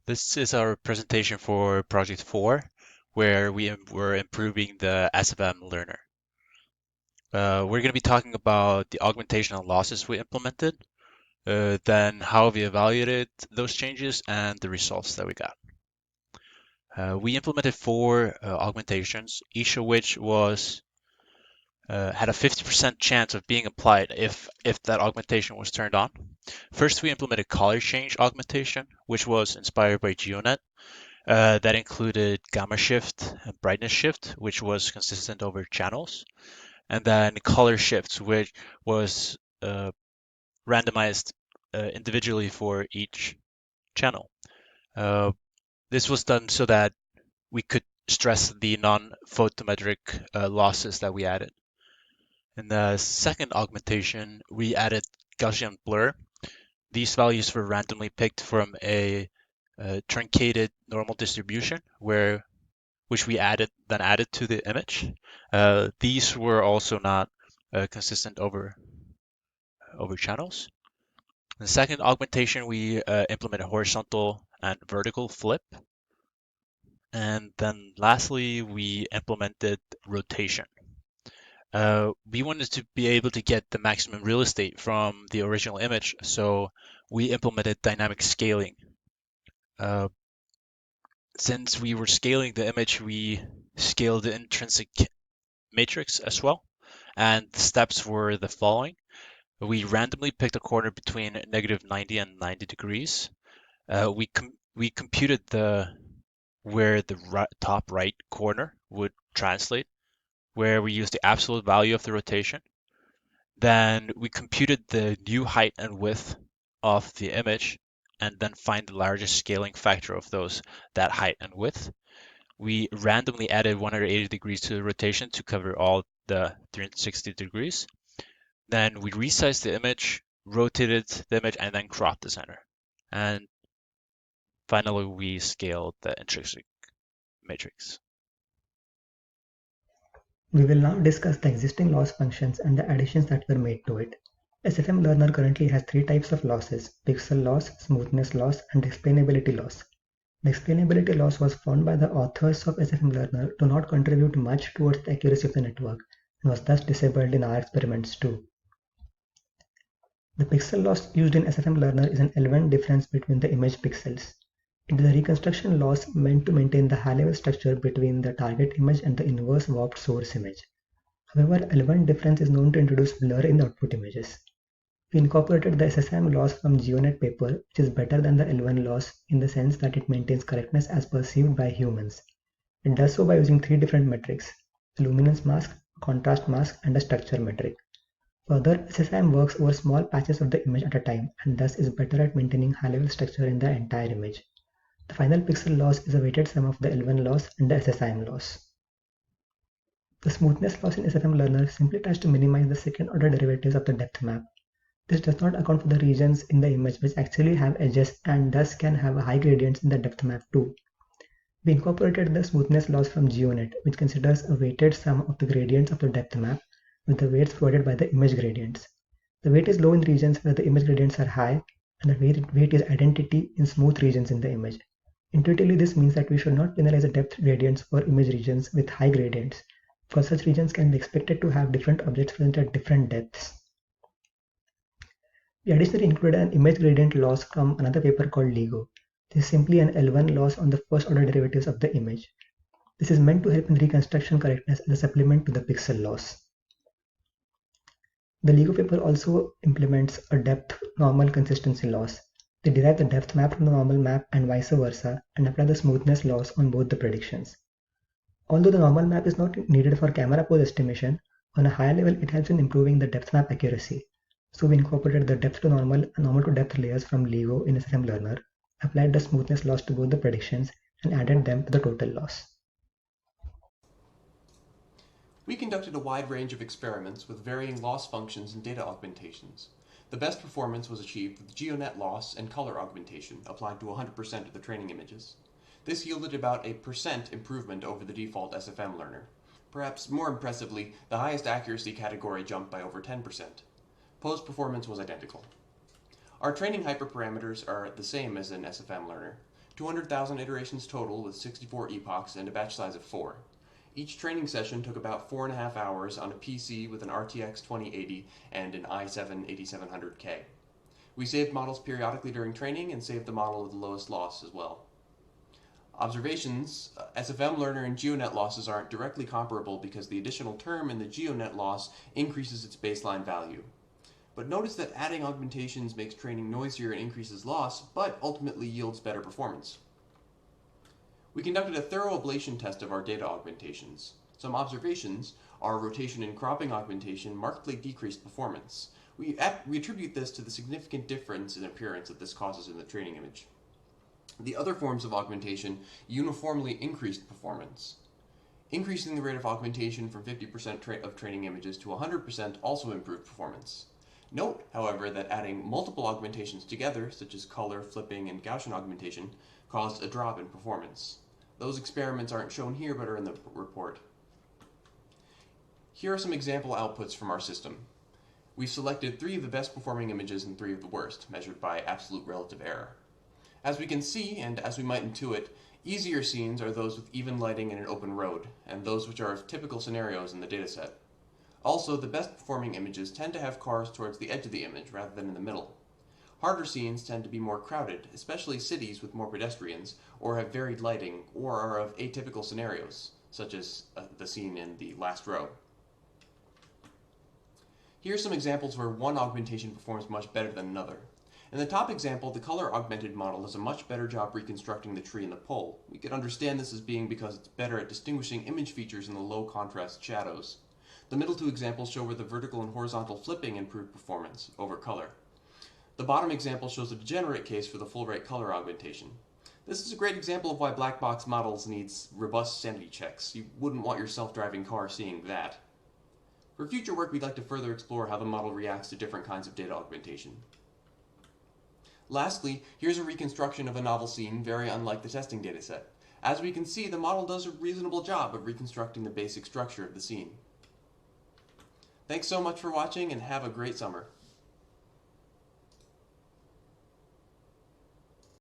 This is our presentation for Project 4, where were improving the SFM learner. We're going to be talking about the augmentation and losses we implemented, then how we evaluated those changes, and the results that we got. We implemented four augmentations, each of which was had a 50% chance of being applied if that augmentation was turned on. First, we implemented color change augmentation, which was inspired by GeoNet. That included gamma shift and brightness shift, which was consistent over channels, and then color shifts, which was randomized individually for each channel. This was done so that we could stress the non-photometric losses that we added. In the second augmentation, we added Gaussian blur. These values were randomly picked from a truncated normal distribution which we added to the image. These were also not consistent over channels. In the second augmentation, we implemented horizontal and vertical flip. And then lastly, we implemented rotation. We wanted to be able to get the maximum real estate from the original image, so we implemented dynamic scaling. Since we were scaling the image, we scaled the intrinsic matrix as well, and the steps were the following. We randomly picked a corner between -90 and 90 degrees. We computed where the top right corner would translate, where we used the absolute value of the rotation. Then we computed the new height and width of the image, and then find the largest scaling factor of that height and width. We randomly added 180 degrees to the rotation to cover all the 360 degrees. Then we resized the image, rotated the image, and then cropped the center. And finally, we scaled the intrinsic matrix. We will now discuss the existing loss functions and the additions that were made to it. SFM Learner currently has three types of losses: pixel loss, smoothness loss, and explainability loss. The explainability loss was found by the authors of SFM Learner to not contribute much towards the accuracy of the network and was thus disabled in our experiments too. The pixel loss used in SFM Learner is an L1 difference between the image pixels. It is a reconstruction loss meant to maintain the high-level structure between the target image and the inverse warped source image. However, L1 difference is known to introduce blur in the output images. We incorporated the SSIM loss from GeoNet paper, which is better than the L1 loss in the sense that it maintains correctness as perceived by humans. It does so by using three different metrics: a luminance mask, a contrast mask, and a structure metric. Further, SSIM works over small patches of the image at a time and thus is better at maintaining high-level structure in the entire image. The final pixel loss is a weighted sum of the L1 loss and the SSIM loss. The smoothness loss in SFM Learner simply tries to minimize the second-order derivatives of the depth map. This does not account for the regions in the image which actually have edges and thus can have high gradients in the depth map too. We incorporated the smoothness loss from GeoNet, which considers a weighted sum of the gradients of the depth map with the weights provided by the image gradients. The weight is low in regions where the image gradients are high, and the weight is identity in smooth regions in the image. Intuitively, this means that we should not penalize the depth gradients for image regions with high gradients, because such regions can be expected to have different objects present at different depths. We additionally included an image gradient loss from another paper called LIGO. This is simply an L1 loss on the first order derivatives of the image. This is meant to help in reconstruction correctness as a supplement to the pixel loss. The LIGO paper also implements a depth normal consistency loss. They derive the depth map from the normal map and vice versa, and apply the smoothness loss on both the predictions. Although the normal map is not needed for camera pose estimation, on a higher level it helps in improving the depth map accuracy. So we incorporated the depth to normal and normal to depth layers from LIGO in SFM Learner, applied the smoothness loss to both the predictions, and added them to the total loss. We conducted a wide range of experiments with varying loss functions and data augmentations. The best performance was achieved with GeoNet loss and color augmentation applied to 100% of the training images. This yielded about a % improvement over the default SFM learner. Perhaps more impressively, the highest accuracy category jumped by over 10%. Pose performance was identical. Our training hyperparameters are the same as in SFM learner. 200,000 iterations total with 64 epochs and a batch size of 4. Each training session took about 4.5 hours on a PC with an RTX 2080 and an i7-8700K. We saved models periodically during training and saved the model with the lowest loss as well. Observations: SFM learner and GeoNet losses aren't directly comparable because the additional term in the GeoNet loss increases its baseline value. But notice that adding augmentations makes training noisier and increases loss, but ultimately yields better performance. We conducted a thorough ablation test of our data augmentations. Some observations: our rotation and cropping augmentation markedly decreased performance. We attribute this to the significant difference in appearance that this causes in the training image. The other forms of augmentation uniformly increased performance. Increasing the rate of augmentation from 50% of training images to 100% also improved performance. Note, however, that adding multiple augmentations together, such as color, flipping, and Gaussian augmentation, caused a drop in performance. Those experiments aren't shown here but are in the report. Here are some example outputs from our system. We've selected 3 of the best performing images and 3 of the worst, measured by absolute relative error. As we can see, and as we might intuit, easier scenes are those with even lighting and an open road, and those which are of typical scenarios in the dataset. Also, the best performing images tend to have cars towards the edge of the image rather than in the middle. Harder scenes tend to be more crowded, especially cities with more pedestrians, or have varied lighting, or are of atypical scenarios, such as the scene in the last row. Here are some examples where one augmentation performs much better than another. In the top example, the color augmented model does a much better job reconstructing the tree and the pole. We could understand this as being because it's better at distinguishing image features in the low contrast shadows. The middle 2 examples show where the vertical and horizontal flipping improved performance over color. The bottom example shows a degenerate case for the full rate color augmentation. This is a great example of why black box models needs robust sanity checks. You wouldn't want your self-driving car seeing that. For future work, we'd like to further explore how the model reacts to different kinds of data augmentation. Lastly, here's a reconstruction of a novel scene very unlike the testing dataset. As we can see, the model does a reasonable job of reconstructing the basic structure of the scene. Thanks so much for watching and have a great summer.